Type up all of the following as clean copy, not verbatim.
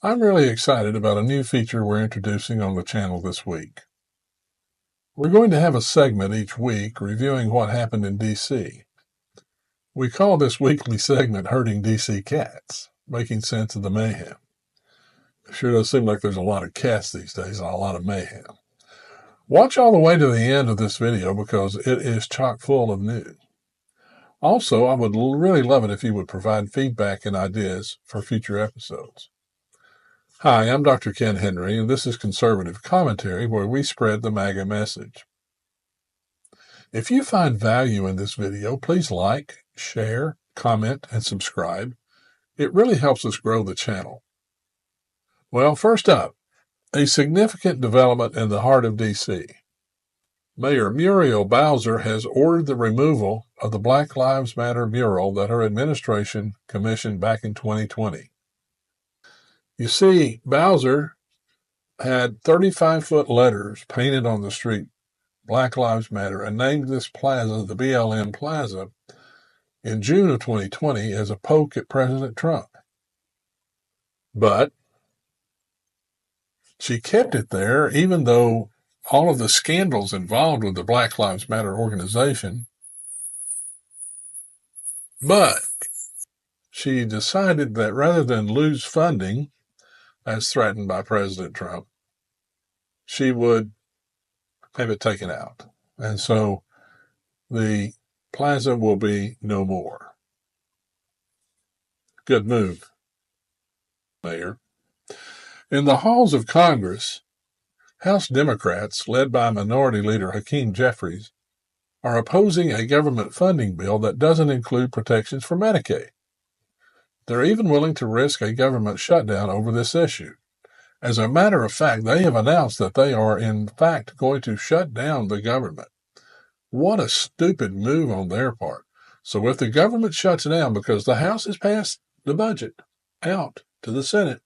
I'm really excited about a new feature we're introducing on the channel this week. We're going to have a segment each week reviewing what happened in D.C. We call this weekly segment Herding D.C. Cats, making sense of the mayhem. It sure does seem like there's a lot of cats these days and a lot of mayhem. Watch all the way to the end of this video because it is chock full of news. Also, I would really love it if you would provide feedback and ideas for future episodes. Hi, I'm Dr. Ken Henry, and this is Conservative Commentary, where we spread the MAGA message. If you find value in this video, please like, share, comment, and subscribe. It really helps us grow the channel. Well, first up, a significant development in the heart of D.C. Mayor Muriel Bowser has ordered the removal of the Black Lives Matter mural that her administration commissioned back in 2020. You see, Bowser had 35-foot letters painted on the street, Black Lives Matter, and named this plaza the BLM Plaza in June of 2020 as a poke at President Trump. But she kept it there even though all of the scandals involved with the Black Lives Matter organization. But she decided that rather than lose funding, as threatened by President Trump, she would have it taken out. And so the plaza will be no more. Good move, Mayor. In the halls of Congress, House Democrats, led by Minority Leader Hakeem Jeffries, are opposing a government funding bill that doesn't include protections for Medicaid. They're even willing to risk a government shutdown over this issue. As a matter of fact, they have announced that they are, in fact, going to shut down the government. What a stupid move on their part. So if the government shuts down because the House has passed the budget out to the Senate,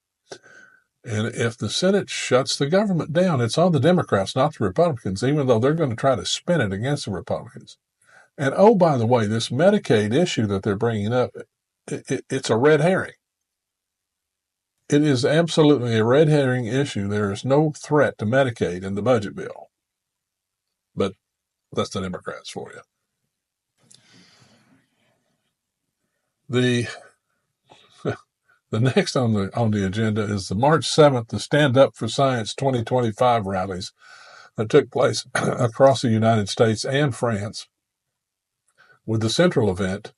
and if the Senate shuts the government down, it's on the Democrats, not the Republicans, even though they're going to try to spin it against the Republicans. And oh, by the way, this Medicaid issue that they're bringing up, it's a red herring. It is absolutely a red herring issue. There is no threat to Medicaid in the budget bill. But that's the Democrats for you. The next on the agenda is the March 7th, the Stand Up for Science 2025 rallies that took place across the United States and France, with the central event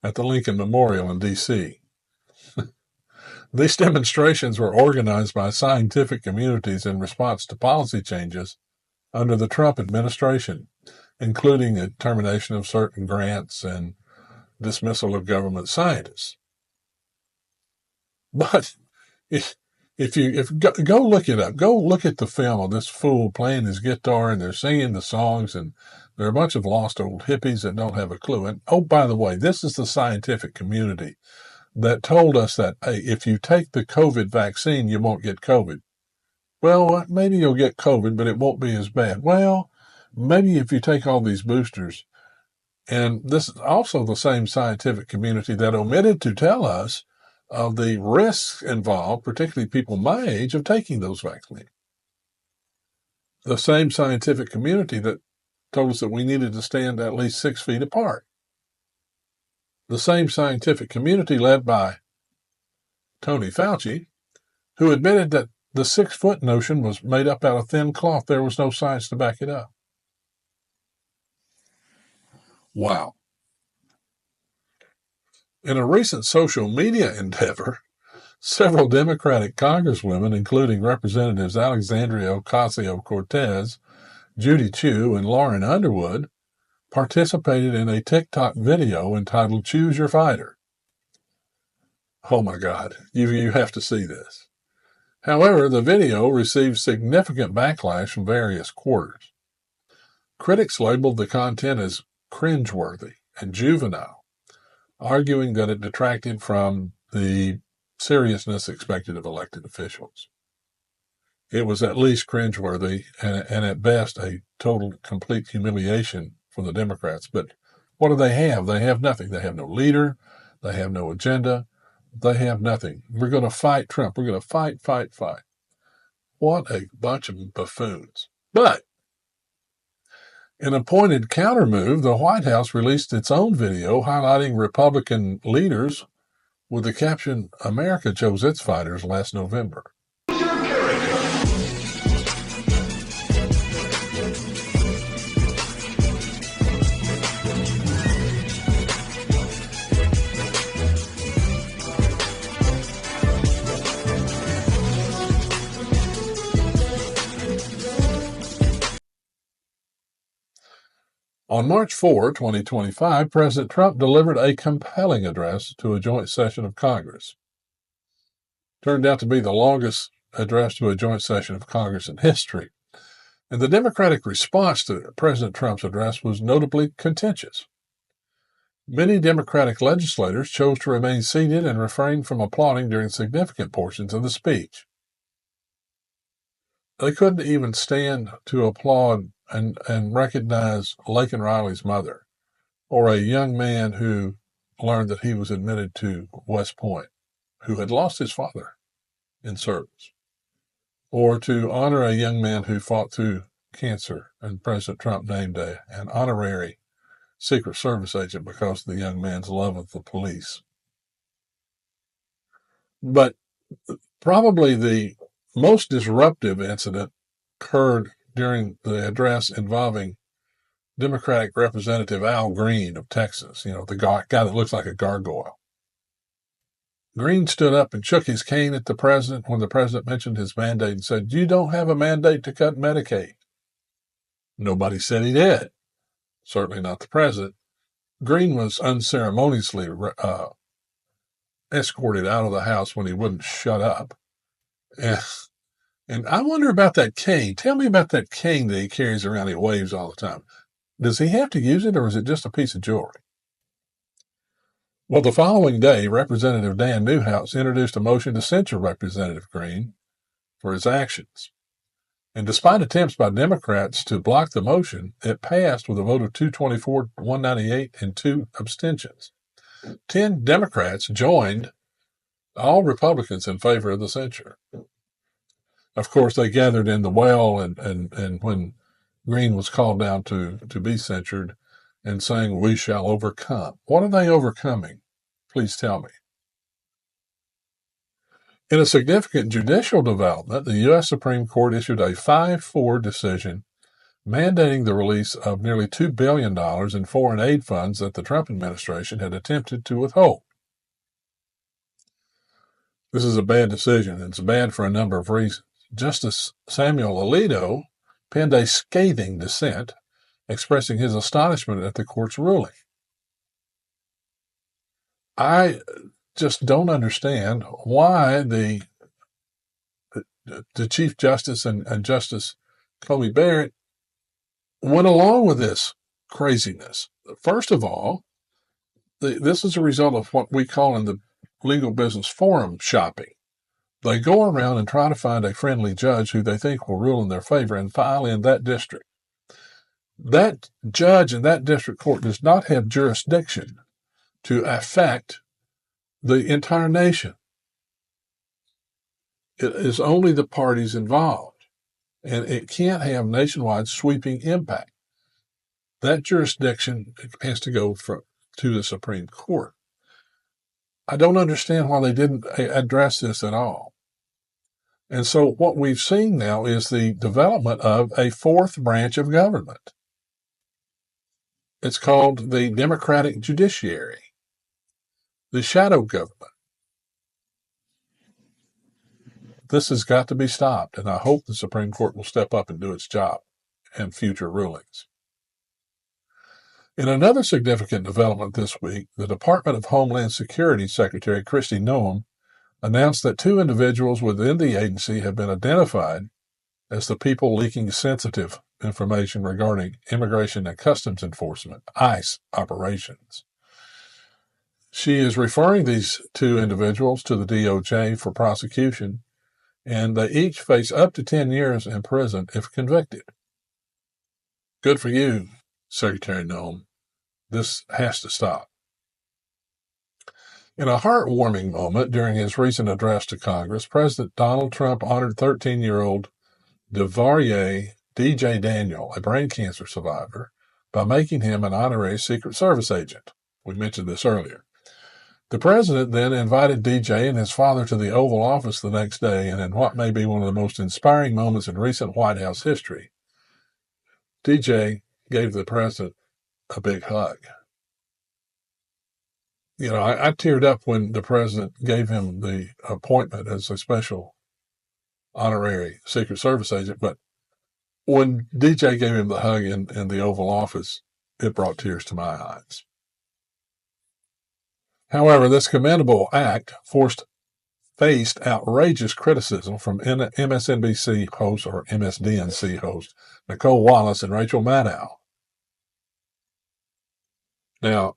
at the Lincoln Memorial in D.C. These demonstrations were organized by scientific communities in response to policy changes under the Trump administration, including the termination of certain grants and dismissal of government scientists. But go look it up. Go look at the film of this fool playing his guitar and they're singing the songs, and they're a bunch of lost old hippies that don't have a clue. And oh, by the way, this is the scientific community that told us that, hey, if you take the COVID vaccine, you won't get COVID. Well, maybe you'll get COVID, but it won't be as bad. Well, maybe if you take all these boosters. And this is also the same scientific community that omitted to tell us of the risks involved, particularly people my age, of taking those vaccines. The same scientific community that told us that we needed to stand at least 6 feet apart. The same scientific community led by Tony Fauci, who admitted that the 6-foot notion was made up out of thin cloth. There was no science to back it up. Wow. In a recent social media endeavor, several Democratic congresswomen, including Representatives Alexandria Ocasio-Cortez, Judy Chu, and Lauren Underwood, participated in a TikTok video entitled Choose Your Fighter. Oh my God, you have to see this. However, the video received significant backlash from various quarters. Critics labeled the content as cringeworthy and juvenile, arguing that it detracted from the seriousness expected of elected officials. It was at least cringeworthy and at best a total, complete humiliation for the Democrats. But what do they have? They have nothing. They have no leader. They have no agenda. they have nothing. We're going to fight Trump. We're going to fight, fight, fight. What a bunch of buffoons. But in a pointed counter move, the White House released its own video highlighting Republican leaders with the caption, "America chose its fighters last November." On March 4, 2025, President Trump delivered a compelling address to a joint session of Congress. Turned out to be the longest address to a joint session of Congress in history. And the Democratic response to President Trump's address was notably contentious. Many Democratic legislators chose to remain seated and refrain from applauding during significant portions of the speech. They couldn't even stand to applaud and recognize Laken Riley's mother, or a young man who learned that he was admitted to West Point, who had lost his father in service, or to honor a young man who fought through cancer, and President Trump named an honorary Secret Service agent because of the young man's love of the police. But probably the most disruptive incident occurred during the address involving Democratic Representative Al Green of Texas, the guy that looks like a gargoyle. Green stood up and shook his cane at the president when the president mentioned his mandate and said, "You don't have a mandate to cut Medicaid." Nobody said he did. Certainly not the president. Green was unceremoniously escorted out of the House when he wouldn't shut up. And I wonder about that cane. Tell me about that cane that he carries around, he waves all the time. Does he have to use it, or is it just a piece of jewelry? Well, the following day, Representative Dan Newhouse introduced a motion to censure Representative Green for his actions. And despite attempts by Democrats to block the motion, it passed with a vote of 224, 198, and 2 abstentions. 10 Democrats joined all Republicans in favor of the censure. Of course, they gathered in the well, and when Green was called down to be censured, and saying, "We shall overcome." What are they overcoming? Please tell me. In a significant judicial development, the U.S. Supreme Court issued a 5-4 decision mandating the release of nearly $2 billion in foreign aid funds that the Trump administration had attempted to withhold. This is a bad decision, and it's bad for a number of reasons. Justice Samuel Alito penned a scathing dissent, expressing his astonishment at the court's ruling. I just don't understand why the Chief Justice and Justice Comey Barrett went along with this craziness. First of all, this is a result of what we call in the legal business forum shopping. They go around and try to find a friendly judge who they think will rule in their favor and file in that district. That judge in that district court does not have jurisdiction to affect the entire nation. It is only the parties involved, and it can't have nationwide sweeping impact. That jurisdiction has to go to the Supreme Court. I don't understand why they didn't address this at all. And so what we've seen now is the development of a fourth branch of government. It's called the Democratic Judiciary, the shadow government. This has got to be stopped, and I hope the Supreme Court will step up and do its job in future rulings. In another significant development this week, the Department of Homeland Security Secretary Kristi Noem announced that 2 individuals within the agency have been identified as the people leaking sensitive information regarding Immigration and Customs Enforcement, ICE, operations. She is referring these 2 individuals to the DOJ for prosecution, and they each face up to 10 years in prison if convicted. Good for you, Secretary Noem. This has to stop. In a heartwarming moment during his recent address to Congress, President Donald Trump honored 13-year-old DeVarrier DJ Daniel, a brain cancer survivor, by making him an honorary Secret Service agent. We mentioned this earlier. The president then invited DJ and his father to the Oval Office the next day, and in what may be one of the most inspiring moments in recent White House history, DJ gave the president a big hug. You know, I teared up when the president gave him the appointment as a special honorary Secret Service agent, but when DJ gave him the hug in the Oval Office, it brought tears to my eyes. However, this commendable act faced outrageous criticism from MSNBC host or MSDNC host Nicole Wallace and Rachel Maddow. Now,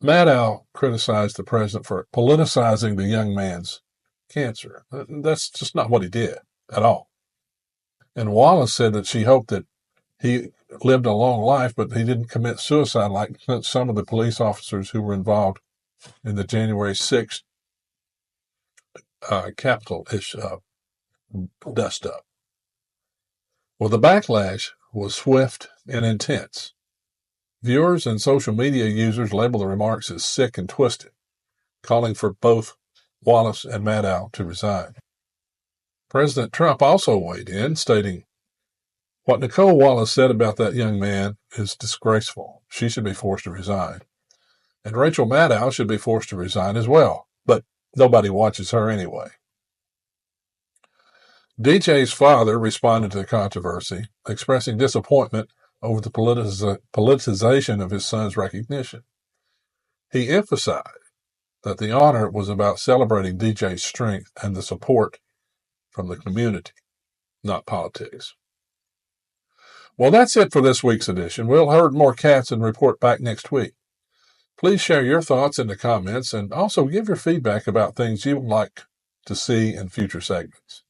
Maddow criticized the president for politicizing the young man's cancer. That's just not what he did at all. And Wallace said that she hoped that he lived a long life, but he didn't commit suicide like some of the police officers who were involved in the January 6th Capitol-ish dust-up. Well, the backlash was swift and intense. Viewers and social media users labeled the remarks as sick and twisted, calling for both Wallace and Maddow to resign. President Trump also weighed in, stating, "What Nicole Wallace said about that young man is disgraceful. She should be forced to resign. And Rachel Maddow should be forced to resign as well, but nobody watches her anyway." DJ's father responded to the controversy, expressing disappointment over the politicization of his son's recognition. He emphasized that the honor was about celebrating DJ's strength and the support from the community, not politics. Well, that's it for this week's edition. We'll herd more cats and report back next week. Please share your thoughts in the comments and also give your feedback about things you would like to see in future segments.